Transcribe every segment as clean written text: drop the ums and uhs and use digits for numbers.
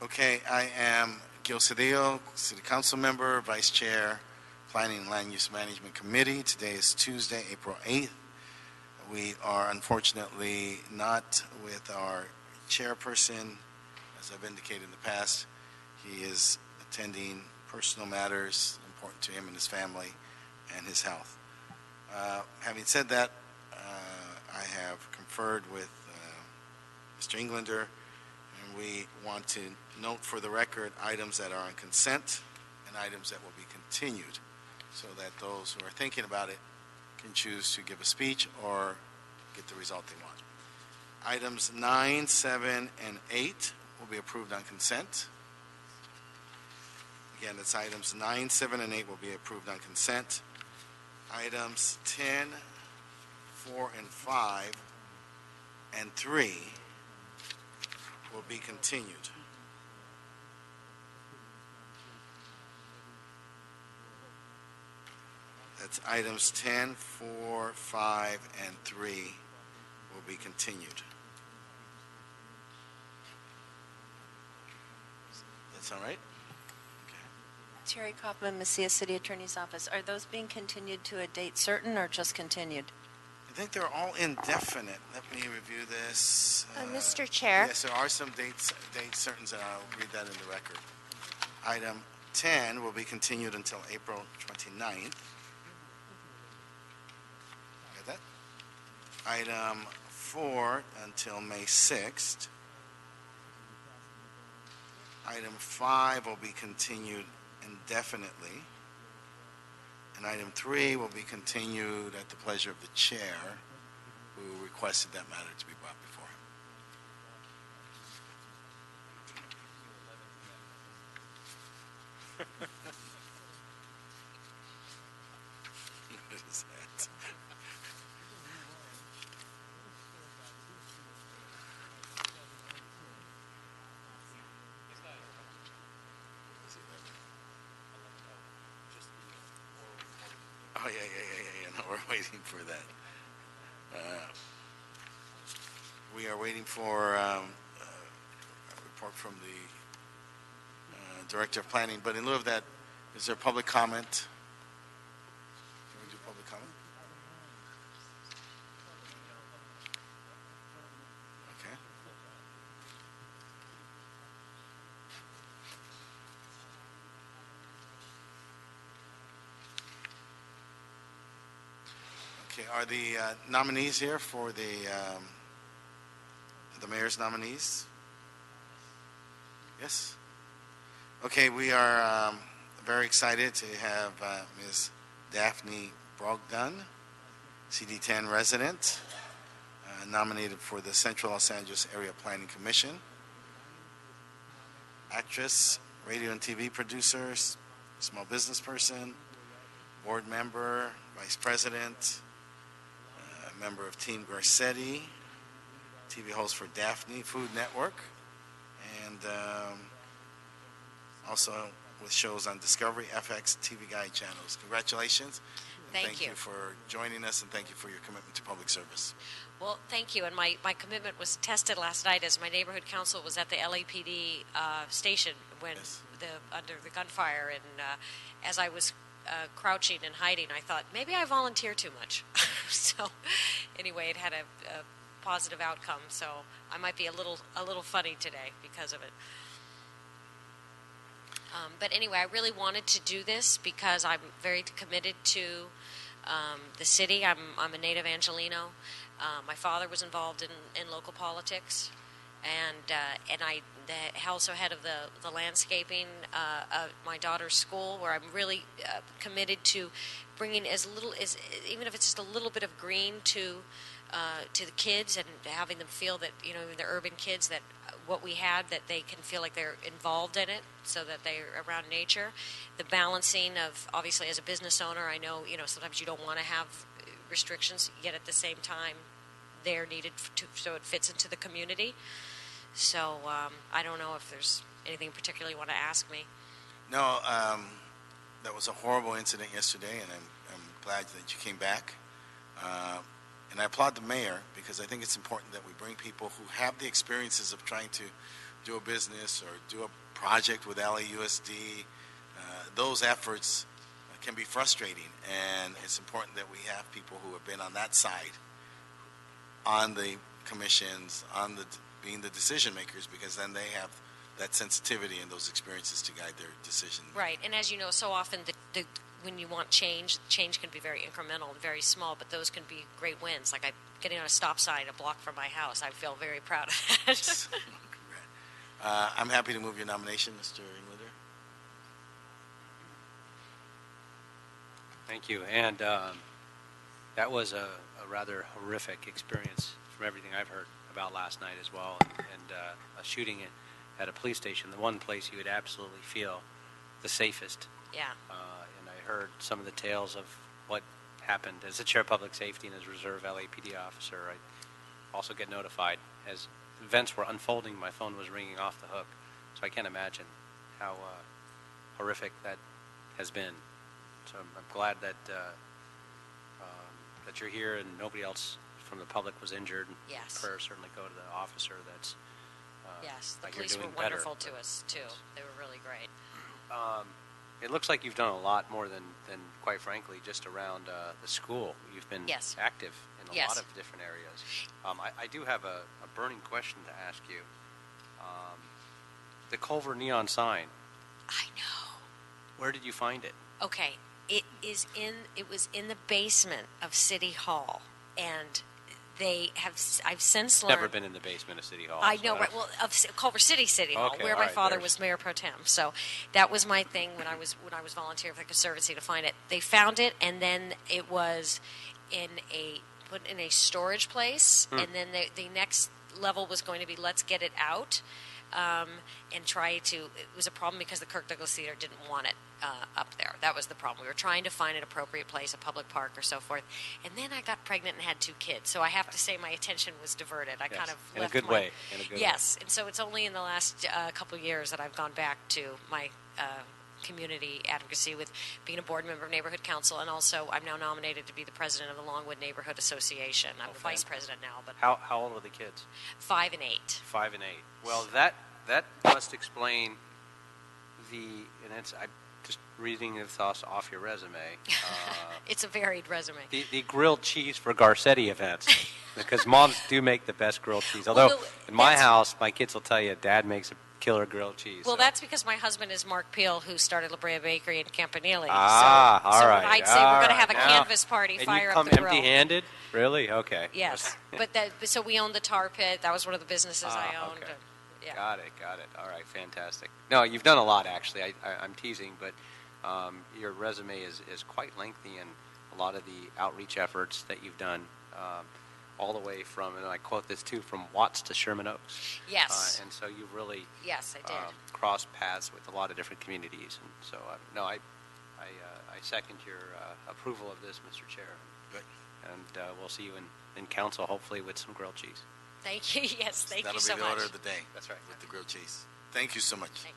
Okay, I am Gil Cedillo, City Council Member, Vice Chair, Planning and Land Use Management Committee. Today is Tuesday, April 8th. We are unfortunately not with our chairperson, as I've indicated in the past. He is attending personal matters important to him and his family and his health. Having said that, I have conferred with Mr. Englander, and we want to note for the record items that are on consent and items that will be continued, so that those who are thinking about it can choose to give a speech or get the result they want. Items 9, 7, and 8 will be approved on consent. Again, it's items 9, 7, and 8 will be approved on consent. Items 10, 4, and 5, and 3 will be continued. That's items 10, 4, 5, and 3 will be continued. That's all right? Terry Kaufman, Macias City Attorney's Office. Are those being continued to a date certain or just continued? I think they're all indefinite. Let me review this. Mr. Chair. Yes, there are some dates certain, and I'll read that in the record. Item 10 will be continued until April 29th. Got that? Item 4 until May 6th. Item 5 will be continued indefinitely. And item 3 will be continued at the pleasure of the chair, who requested that matter to be brought before him. What is that? Oh, yeah. No, we're waiting for that. We are waiting for a report from the Director of Planning. But in lieu of that, is there public comment? Can we do public comment? Okay. Okay, are the nominees here for the mayor's nominees? Yes? Okay, we are very excited to have Ms. Daphne Brogdon, CD10 resident, nominated for the Central Los Angeles Area Planning Commission. Actress, radio and TV producer, small business person, board member, vice president, member of Team Garcetti, TV host for Daphne Food Network, and also with shows on Discovery, FX, TV Guide channels. Congratulations. Thank you for joining us, and thank you for your commitment to public service. Well, thank you. And my commitment was tested last night as my neighborhood council was at the LAPD station when Yes. under the gunfire. And as I was crouching and hiding, I thought, maybe I volunteer too much. So anyway, it had a positive outcome. So I might be a little funny today because of it. But anyway, I really wanted to do this because I'm very committed to the city. I'm a native Angelino. My father was involved in local politics, and I also head of the landscaping of my daughter's school, where I'm really committed to bringing as little as, even if it's just a little bit of green to the kids, and having them feel that, you know, the urban kids, that what we had, that they can feel like they're involved in it, so that they're around nature. The balancing of, obviously, as a business owner, I know, you know, sometimes you don't want to have restrictions, yet at the same time they're needed so it fits into the community. So I don't know if there's anything particular you want to ask me. No, that was a horrible incident yesterday, and I'm glad that you came back. And I applaud the mayor, because I think it's important that we bring people who have the experiences of trying to do a business or do a project with LAUSD, those efforts can be frustrating, and it's important that we have people who have been on that side, on the commissions, being the decision makers, because then they have that sensitivity and those experiences to guide their decision. Right, and as you know, so often when you want change can be very incremental and very small, but those can be great wins. Like getting on a stop sign a block from my house, I feel very proud of that. I'm happy to move your nomination, Mr. Englander. Thank you. And that was a rather horrific experience from everything I've heard about last night as well. And a shooting at a police station, the one place you would absolutely feel the safest. Yeah. And I heard some of the tales of what happened. As the chair of public safety and as reserve LAPD officer, I also get notified as events were unfolding. My phone was ringing off the hook. So I can't imagine how horrific that has been. So I'm glad that that you're here and nobody else from the public was injured. Yes. Prayers certainly go to the officer that's Yes, the like you're police were doing better. wonderful to us, too. They were really great. It looks like you've done a lot more than quite frankly, just around the school. You've been Yes. active in a Yes. lot of different areas. I do have a burning question to ask you. The Culver neon sign, I know. where did you find it? Okay, it was in the basement of City Hall, and I've since learned. Never been in the basement of City Hall. I so know, right? Well, of Culver City Hall, Okay, where all my right, father there's- was mayor pro tem. So that was my thing when I was volunteering for the Conservancy to find it. They found it, and then it was put in a storage place, and then the next level was going to be let's get it out. And try to. It was a problem because the Kirk Douglas Theater didn't want it up there. That was the problem. We were trying to find an appropriate place, a public park or so forth. And then I got pregnant and had 2 kids, so I have to say my attention was diverted. I Yes, kind of in left a good my, way. In a good yes, and so it's only in the last couple of years that I've gone back to my community advocacy with being a board member of Neighborhood Council, and also I'm now nominated to be the president of the Longwood Neighborhood Association. I'm the vice fantastic. president now, but How old were the kids? 5 and 8. 5 and 8. Well, that must explain and I'm just reading the thoughts off your resume. It's a varied resume. The grilled cheese for Garcetti events, because moms do make the best grilled cheese. Although Well, in my that's- house, my kids will tell you, Dad makes a killer grilled cheese. Well, so. that's because my husband is Mark Peel, who started La Brea Bakery in Campanile. Ah, so all right. I'd say we're going to have a Now- canvas party, and fire you up come the grill. empty-handed? Really? Okay. Yes, but so we owned the tar pit. That was one of the businesses I owned. Okay. Yeah. Got it. All right, fantastic. No, you've done a lot, actually. I'm teasing, but your resume is quite lengthy, and a lot of the outreach efforts that you've done, all the way from, and I quote this too, from Watts to Sherman Oaks. Yes. And so you've really Yes, I did. crossed paths with a lot of different communities. And so, no, I second your approval of this, Mr. Chair. Good. And we'll see you in council, hopefully, with some grilled cheese. Thank you. Yes, thank That'll you so be the much. order of the day. That's right. With the grilled cheese. Thank you so much. Thank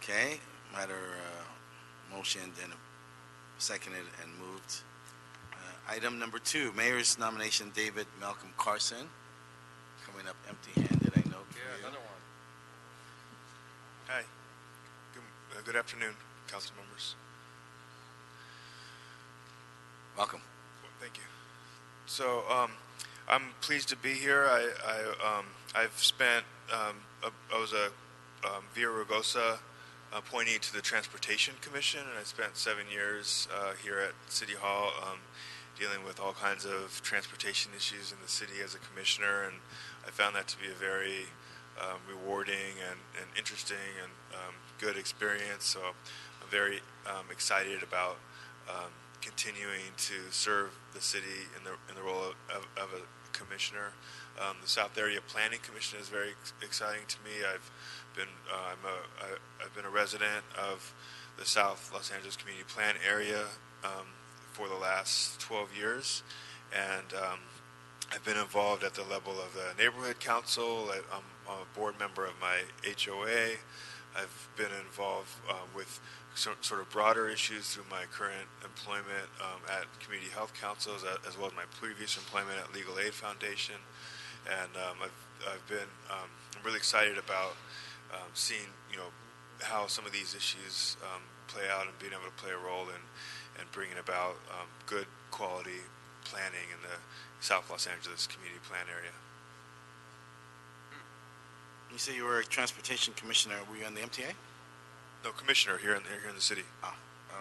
Okay, matter motioned and seconded and moved. Item number 2, mayor's nomination, David Malcolm Carson. Coming up empty-handed, I know. for you. one. Hi. Good afternoon, council members. Welcome. Thank you. So I'm pleased to be here. I've spent I was a Via Rugosa appointee to the Transportation Commission, and I spent 7 years here at City Hall dealing with all kinds of transportation issues in the city as a commissioner, and I found that to be a very rewarding and interesting and good experience. So I'm very excited about continuing to serve the city in the role of a commissioner. The South Area Planning Commission is very exciting to me. I've been a resident of the South Los Angeles Community Plan area for the last 12 years, and I've been involved at the level of the neighborhood council. I'm a board member of my HOA. I've been involved with sort of broader issues through my current employment at community health councils, as well as my previous employment at Legal Aid Foundation. and I've been I'm really excited about seeing how some of these issues play out and being able to play a role in bringing about good quality planning in the South Los Angeles community plan area. You say you were a transportation commissioner. Were you on the MTA? No, commissioner here in the city. Oh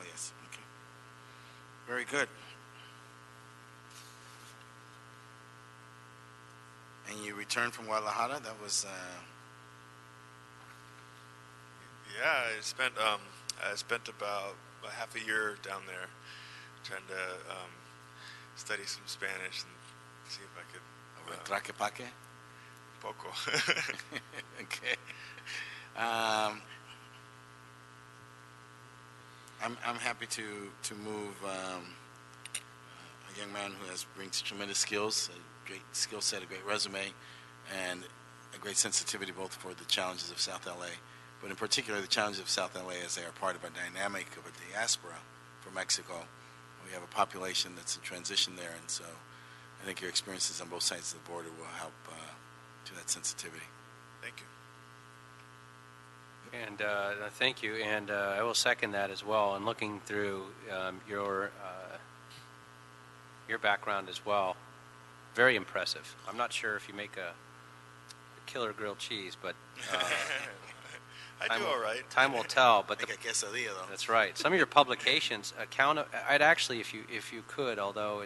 yes. Okay. Very good. And you returned from Guadalajara. That was. Yeah, I spent about a half a year down there trying to study some Spanish and see if I could. Over Tlaquepaque? Poco. Okay. I'm happy to move a young man who brings tremendous skills, a great skill set, a great resume, and a great sensitivity both for the challenges of South LA, but in particular the challenges of South LA as they are part of a dynamic of a diaspora for Mexico. We have a population that's in transition there, and so I think your experiences on both sides of the border will help to that sensitivity. Thank you. And thank you, and I will second that as well. And looking through your background as well, very impressive. I'm not sure if you make a killer grilled cheese, but I do all right. Time will tell. But Like a quesadilla, though. that's right. Some of your publications I'd actually, if you could, although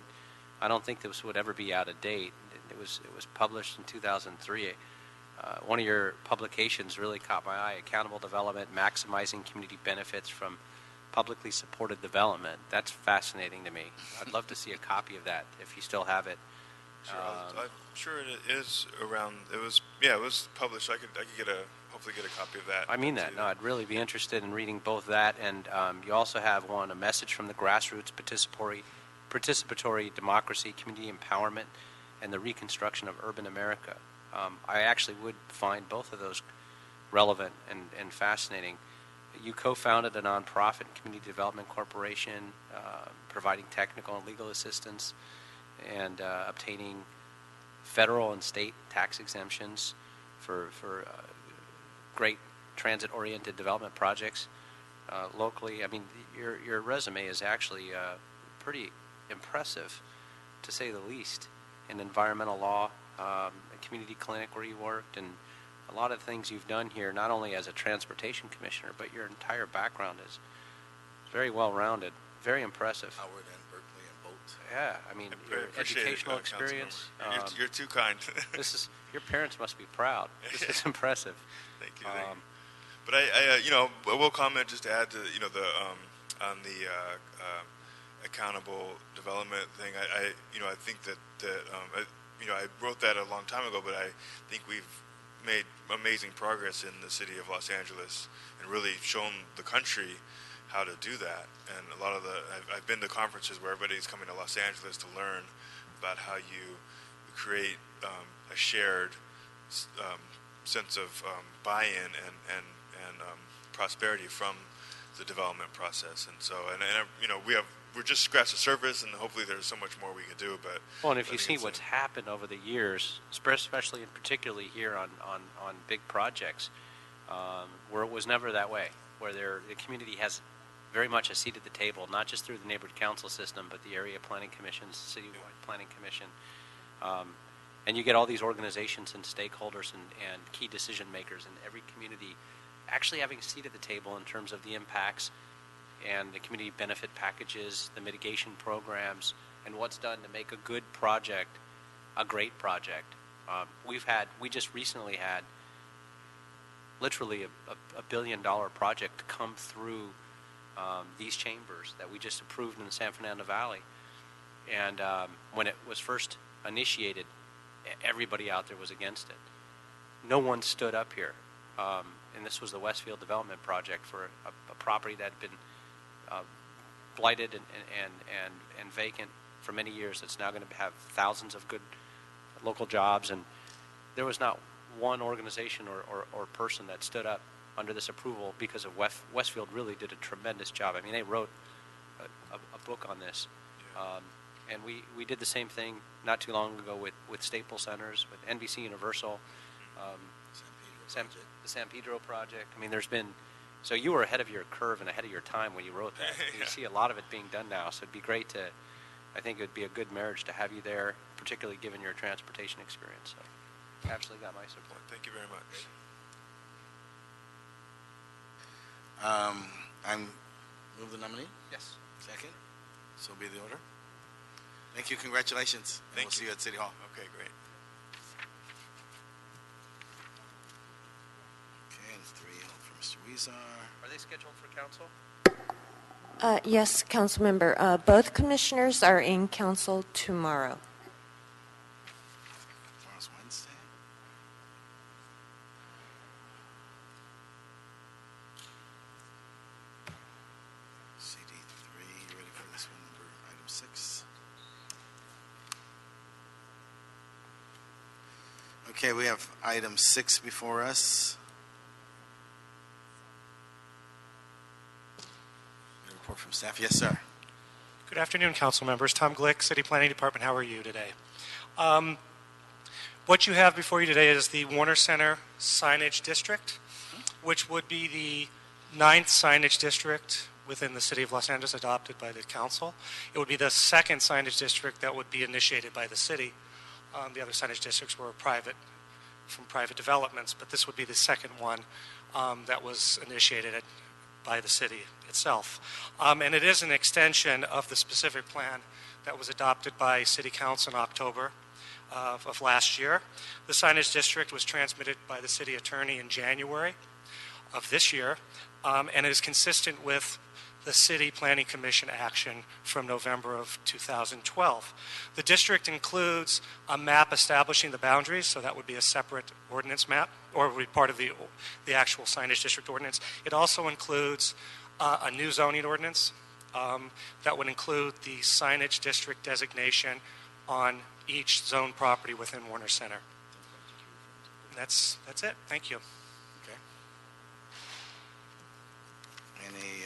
I don't think this would ever be out of date. It was published in 2003. One of your publications really caught my eye: Accountable Development, Maximizing Community Benefits from Publicly Supported Development. That's fascinating to me. I'd love to see a copy of that if you still have it. Sure, I'm sure it is around. It was published. I could hopefully get a copy of that. I mean that. No, I'd really be interested in reading both that, and you also have a message from the grassroots, participatory democracy, community empowerment, and the reconstruction of urban America. I actually would find both of those relevant and fascinating. You co-founded a nonprofit, Community Development Corporation, providing technical and legal assistance and obtaining federal and state tax exemptions for great transit-oriented development projects locally. I mean, your resume is actually pretty impressive, to say the least, in environmental law, a community clinic where you worked, and a lot of things you've done here, not only as a transportation commissioner, but your entire background is very well-rounded, very impressive. Howard and Berkeley and Bolt. Yeah, I mean, I your appreciate it, educational Councilmember. experience. You're too kind. Your parents must be proud. This is impressive. Thank you. But I will comment just to add to on the accountable development thing. I think that I wrote that a long time ago, but I think we've made amazing progress in the city of Los Angeles and really shown the country how to do that. And a lot of I've been to conferences where everybody's coming to Los Angeles to learn about how you create a shared sense of buy-in and prosperity from the development process. And so, we're just scratched the surface, and hopefully there's so much more we could do. But and if you see what's happened over the years, especially and particularly here on big projects, where it was never that way, where the community has very much a seat at the table, not just through the neighborhood council system, but the area planning commissions, citywide planning commission, and you get all these organizations and stakeholders and key decision makers in every community actually having a seat at the table in terms of the impacts and the community benefit packages, the mitigation programs, and what's done to make a good project a great project. We just recently had literally a $1 billion project come through these chambers that we just approved in the San Fernando Valley. And when it was first initiated, everybody out there was against it. No one stood up here. And this was the Westfield Development Project for a property that had been blighted and vacant for many years. It's now going to have thousands of good local jobs. And there was not one organization or person that stood up under this approval because of Westfield really did a tremendous job. I mean, they wrote a book on this. And we did the same thing not too long ago with Staples Centers, with NBC Universal, the San Pedro project. I mean, so you were ahead of your curve and ahead of your time when you wrote that. Yeah. You see a lot of it being done now, so it'd be great I think it would be a good marriage to have you there, particularly given your transportation experience. So absolutely got my support. Thank you very much. I'm move the nominee. Yes. Second. So be the order. Thank you. Congratulations. And Thank we'll you. see you at City Hall. Okay, great. Okay, and 3 for Mr. Weezer. Are they scheduled for council? Yes, Councilmember. Both commissioners are in council tomorrow. Tomorrow's Wednesday. CD3, you ready for this one, number item 6? Okay, we have item 6 before us. A report from staff. Yes, sir. Good afternoon, council members. Tom Glick, City Planning Department. How are you today? What you have before you today is the Warner Center Signage District, which would be the 9th signage district within the City of Los Angeles adopted by the council. It would be the 2nd signage district that would be initiated by the city. The other signage districts were from private developments, but this would be the 2nd one that was initiated by the city itself. And it is an extension of the specific plan that was adopted by City Council in October of last year. The signage district was transmitted by the city attorney in January of this year, and it is consistent with the City Planning Commission action from November of 2012. The district includes a map establishing the boundaries, so that would be a separate ordinance map, or would be part of the actual signage district ordinance. It also includes a new zoning ordinance that would include the signage district designation on each zone property within Warner Center. That's it. Thank you. Okay. Any,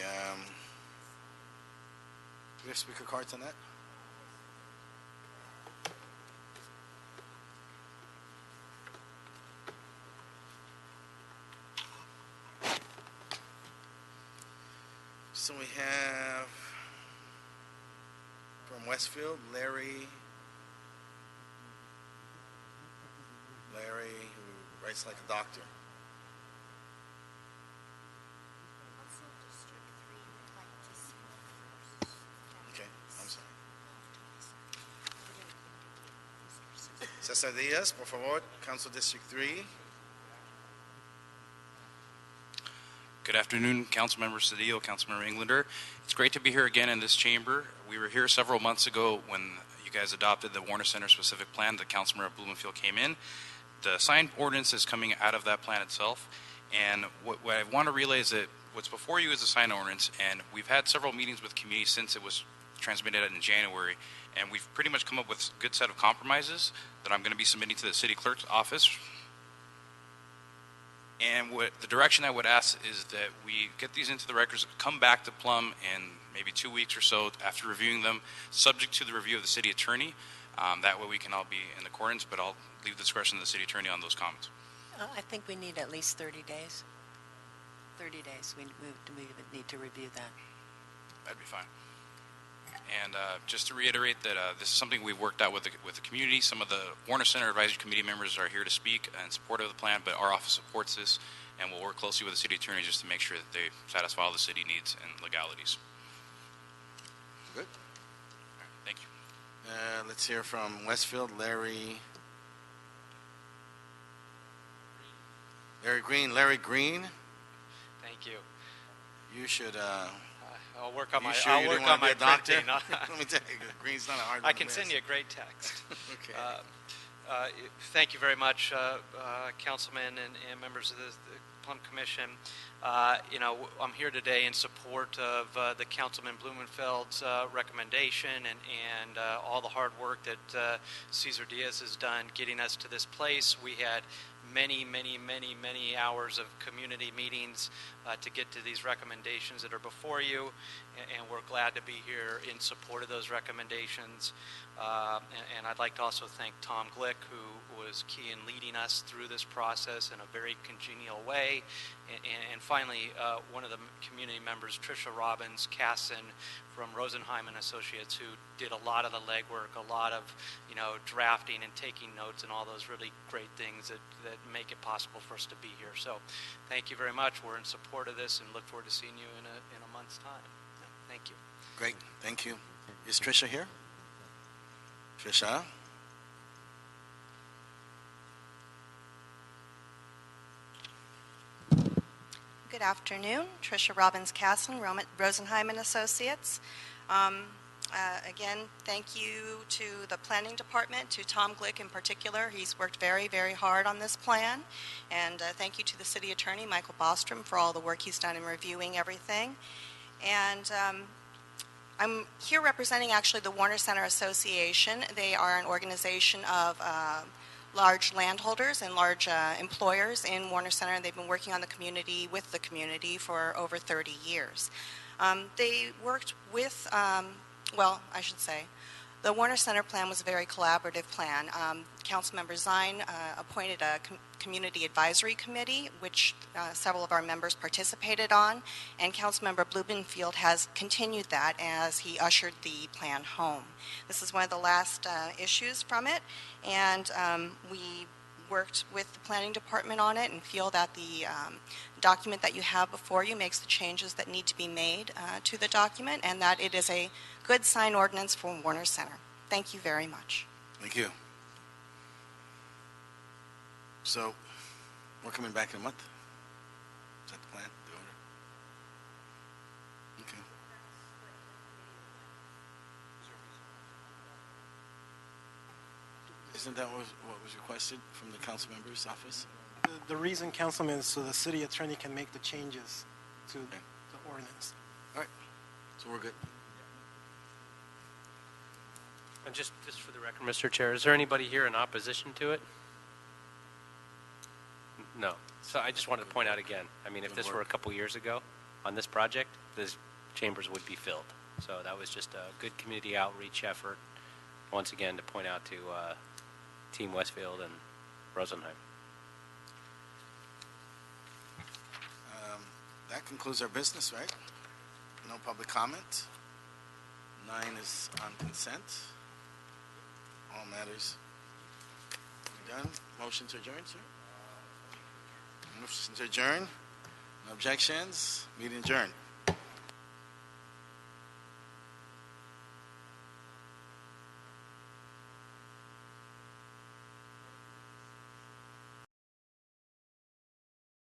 do we have speaker cards on that? So we have from Westfield, Larry, who writes like a doctor. Okay, I'm sorry. Cesar Diaz, por favor, Council District 3. Good afternoon, Councilmember Cedillo, Councilmember Englander. It's great to be here again in this chamber. We were here several months ago when you guys adopted the Warner Center specific plan. The Councilmember of Blumenfield came in. The sign ordinance is coming out of that plan itself. And what I want to relay is that what's before you is the sign ordinance, and we've had several meetings with community since it was transmitted in January, and we've pretty much come up with a good set of compromises that I'm going to be submitting to the city clerk's office. And what the direction I would ask is that we get these into the records, come back to Plum in maybe 2 weeks or so after reviewing them, subject to the review of the city attorney. That way we can all be in accordance, but I'll leave the discretion of the city attorney on those comments. I think we need at least 30 days. 30 days. We would need to review that. That'd be fine. And just to reiterate that this is something we've worked out with the community. Some of the Warner Center Advisory Committee members are here to speak in support of the plan, but our office supports this, and we'll work closely with the city attorney just to make sure that they satisfy all the city needs and legalities. Good. All right, thank you. Let's hear from Westfield, Larry Green. Larry Green, Thank you. you should, I'll work on you my sure you I'll didn't work want on to be my a doctor? printing. Let me tell you, Green's not a hard one I to can miss. send you a great text. Okay. Thank you very much, councilmen and members of the Plum Commission. I'm here today in support of the Councilman Blumenfeld's recommendation and all the hard work that Cesar Diaz has done getting us to this place. We had many, many, many, many hours of community meetings to get to these recommendations that are before you, and we're glad to be here in support of those recommendations. And I'd like to also thank Tom Glick, who was key in leading us through this process in a very congenial way. And finally, one of the community members, Tricia Robbins Casson from Rosenheim and Associates, who did a lot of the legwork, a lot of drafting and taking notes and all those really great things that make it possible for us to be here. So thank you very much. We're in support of this and look forward to seeing you in a month's time. Yeah, thank you. Great, thank you. Is Tricia here? Tricia? Good afternoon. Tricia Robbins Casson, Rosenheim and Associates. Again, thank you to the Planning Department, to Tom Glick in particular. He's worked very, very hard on this plan. And thank you to the City Attorney, Michael Bostrom, for all the work he's done in reviewing everything. And I'm here representing actually the Warner Center Association. They are an organization of large landholders and large employers in Warner Center, and they've been working on the community with the community for over 30 years. They worked with, well, I should say, the Warner Center plan was a very collaborative plan. Councilmember Zine appointed a community advisory committee, which several of our members participated on, and Councilmember Blumenfield has continued that as he ushered the plan home. This is one of the last issues from it, and we worked with the Planning Department on it and feel that the document that you have before you makes the changes that need to be made to the document, and that it is a good sign ordinance for Warner Center. Thank you very much. Thank you. So, we're coming back in a month? Is that the plan, the order? Okay. Isn't that what was requested from the council member's office? The reason, Councilman, is so the city attorney can make the changes to the ordinance. All right, so we're good. And just for the record, Mr. Chair, is there anybody here in opposition to it? No. So I just wanted to point out again, I mean, if this were a couple years ago on this project, these chambers would be filled. So that was just a good community outreach effort, once again, to point out to Team Westfield and Rosenheim. That concludes our business, right? No public comment. 9 is on consent. All matters done. Motion to adjourn, sir? Motion to adjourn. No objections. Meeting adjourned.